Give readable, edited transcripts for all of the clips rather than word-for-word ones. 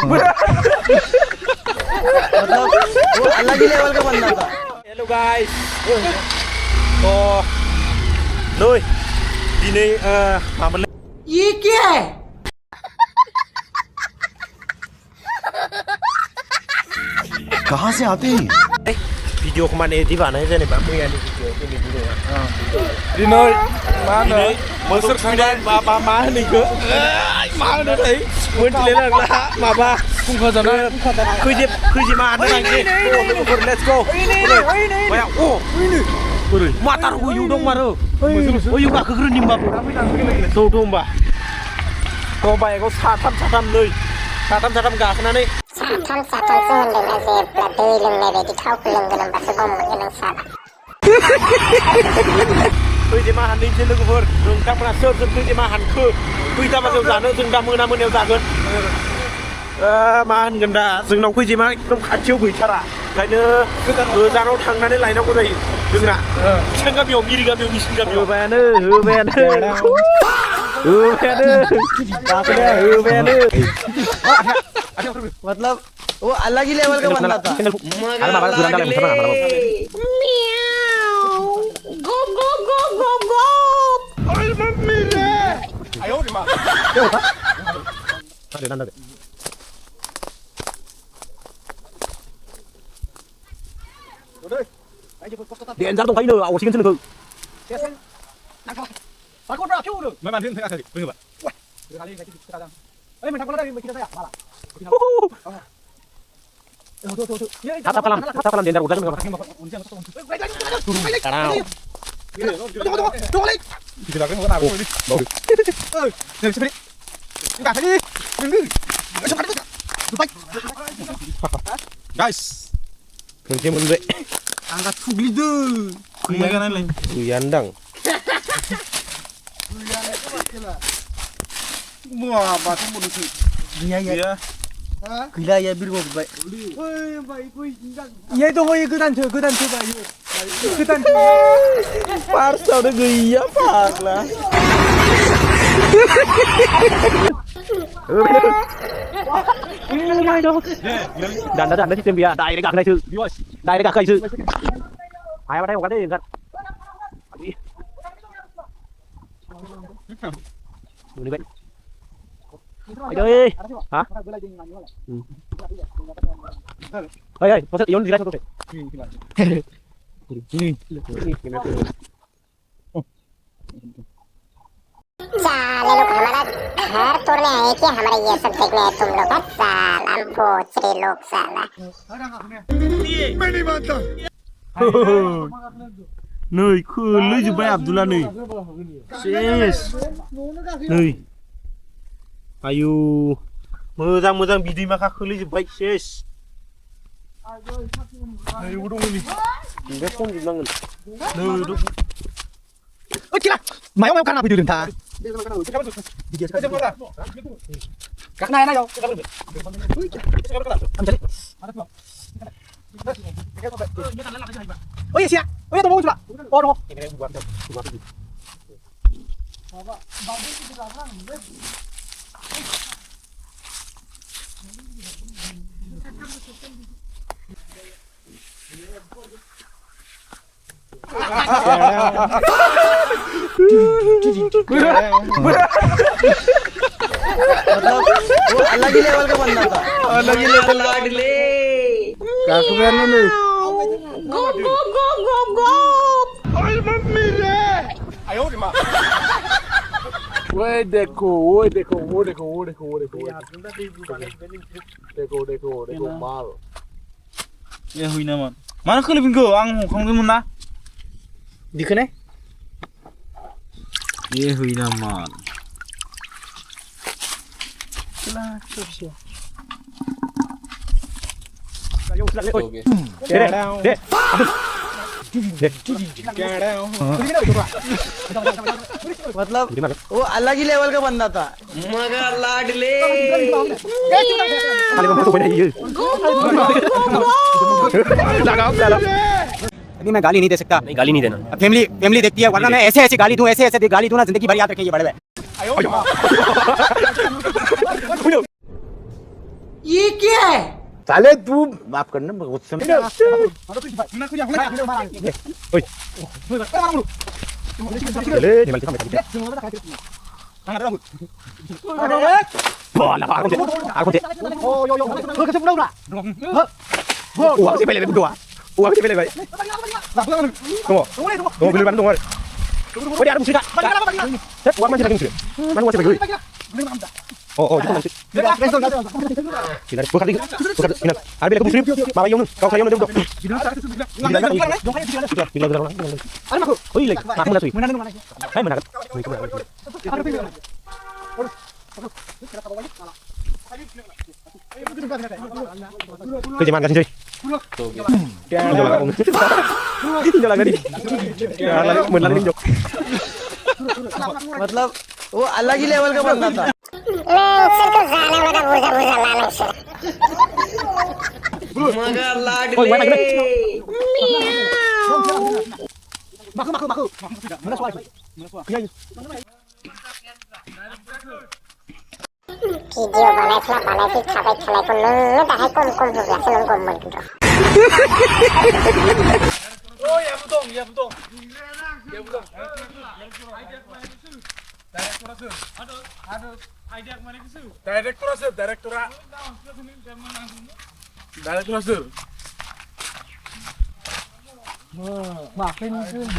मतलब वो अलग ही लेवल का बंदा था। Hello guys. Oh, Nuy, ini Mama ये क्या है? कहाँ से आते हैं video kemana di mana aja nih Bang? Ya di video ini dulu ya. Dinoy, mana? Masuk video mana nih ke? Mana đấy? Muốn lên là mà ba. Không có gì nữa. Kuji mana lagi? Let's go. Kayak Matar huyu dong maro. Huyu gak kegerin mbak. Tuh mbak. Kau bayar kau satam nih. Satam gak kena nih. Satam sehun dengan zebra dealing lebe di kau keling dengan bahasa gomong dengan salah. Kuji mahan nih jenuh kubur. Rung tak pernah sur kuji mahan ku. Kuji tak masuk sana rung tak mengenal menel takut. Mahan genda rung nong kuji mahan rung kacau kuji cara. Kayaknya zanau tangannya lain aku tadi. Dengar. Senggap yo miri gam yo misi gam yo. मतलब वो अलग ही level का बंदा था। Điện ra tông thấy nữa, ảo xin chân được. Mấy bạn thiên thấy gì? Bây giờ bạn. Tháp kalam điện ra udah kan. Karau. Thì là cái con nào cũng đi. Đâu được. Này xem đi. Cả thế đi. Đừng. Guys. Kunci mundur. Angkat fugli tuh. Kumain kan lain. Uyandang. Wah, batu mulut sih. Iya. Gila ya bir gua baik. Iya itu mau ikutan coba yuk. Ikutan. Parsa udah gaya pak lah. Dan di tim dia, đại gak này chứ. Đại gak cây chứ. Ai vào đây một cái đấy gần. Ini baik. Ayo, hả? Ơi, có sự yếu gì đây không thể? साले लोग हमारा घर तोड़ने आए कि हमारा ये सब देखने आए तुम लोग साला पोचरे लोग साला Nơi khơi lưới gì bay Abdullah nơi. Yes. Nơi. Ayo. Mozang bidi maka khơi lưới gì bay yes. Này udah ini. Enggak pun bilang. Nơi đúng. Ơ chị là mày ông em căn nào bị đường thả? Các này đâu? Ôi chị ạ, ôi tôi mua chưa ạ? Ô đúng không? मतलब वो अलग ही level का बंदा था। अलग ही level लाडले। Kaku mana nih? Ayo di mana? Woi deko mal. Ya hui naman. Mana kau lebih go? Ang kamu mana? दिखने? Ya hui naman. मतलब वो अलग ही लेवल का बंदा था। मगर लाडले। अभी मैं गाली नहीं दे सकता। नहीं गाली नहीं देना। फैमिली देखती है, वरना मैं ऐसे गाली दूं, ऐसे गाली दूं ना, जिंदगी भर याद रखें ये बड़े भाई। साले तू माफ करना गुस्से में चले निमल के बोला aku deh uang sih pele berdua uang sih pele baik tunggu beli bantu tunggu oh dia ada musik kak uang masih lagi musik mana uang sih beli oh itu nanti sini bukan ini ada beli muslim mama yang kau saya yang udah bila oh iya aku mana tuh hai mana Kejaman kan cuy. Jalan lagi. Jalan jok. मतलब वो अलग ही level का बंदा था। Lancer को जाने वाला बुझा लांसर मगर लाडले वीडियो बनाए थी खावे खेले को नंगे दाहे कम हो गया से नंगो मन को Oh ya betul, ya betul. Ya betul. Ada idea mana ke situ? Direktorat.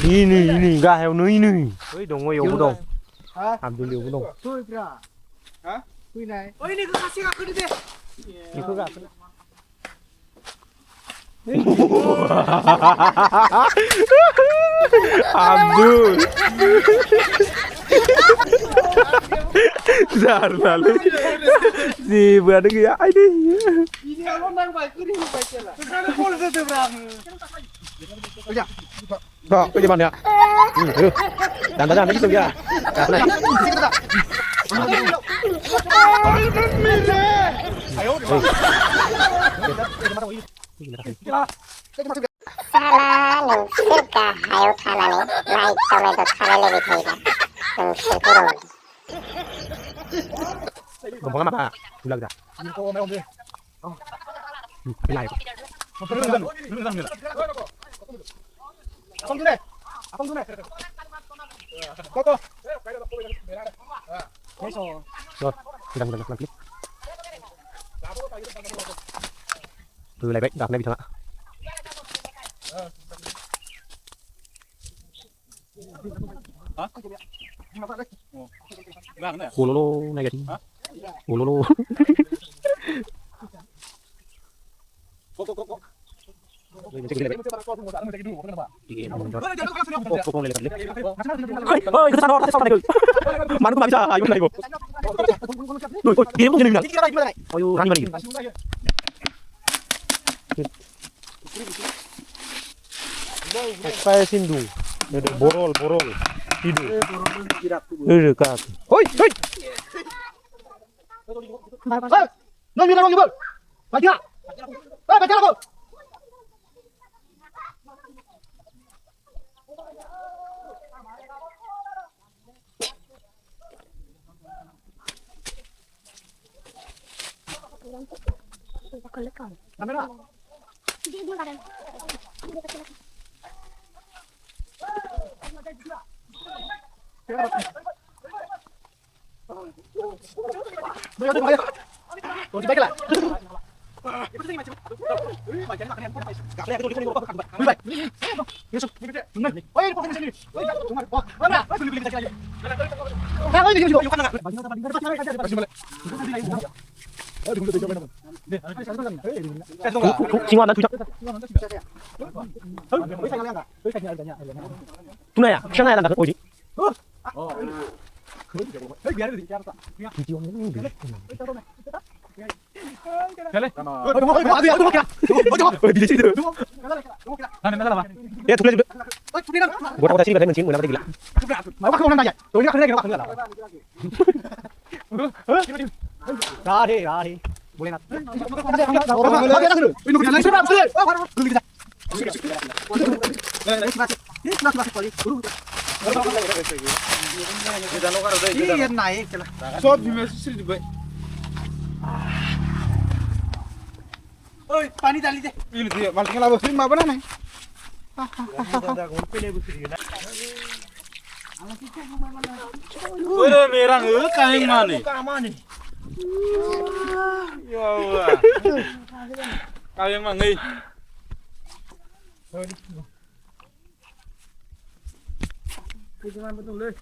ini enggak heo ini. Oi dong oi yo dong. Ambil yo dong. Oh ini kasih aku di deh. Itu enggak. Abdul. Zar lalu. Si berada ya ini. Ini orang nang baik ini baik lah. Sekarang polis itu berang. Kok kejaman ya? Dan gitu ya. साला lancer का हायो थाना ने Knight समय तो थाने ले भी थी लांसर को road Ngomong apa? Bilang dah. Bilai. Bilang. Bilai baik, dah nabi sana. Ulolo negatif. Ulolo. Mana aku bisa? Ayo naik. Dia pun jadi ayo rani mana? Kayak sindu. Ada borol. Hidup. Kak. Hoi. No mira lo que vol. Baca. Baca lo. Kamera. Singoan tujuh. Tuna ya, siapa yang datang? Oji. Boleh nak. Iya naik lah. So di mesir di baik. पाणी चालली ते ini dia maling lawas ini apa nih Udah merang kain mana? Ya Allah. Kain mana nih? Jangan betul deh.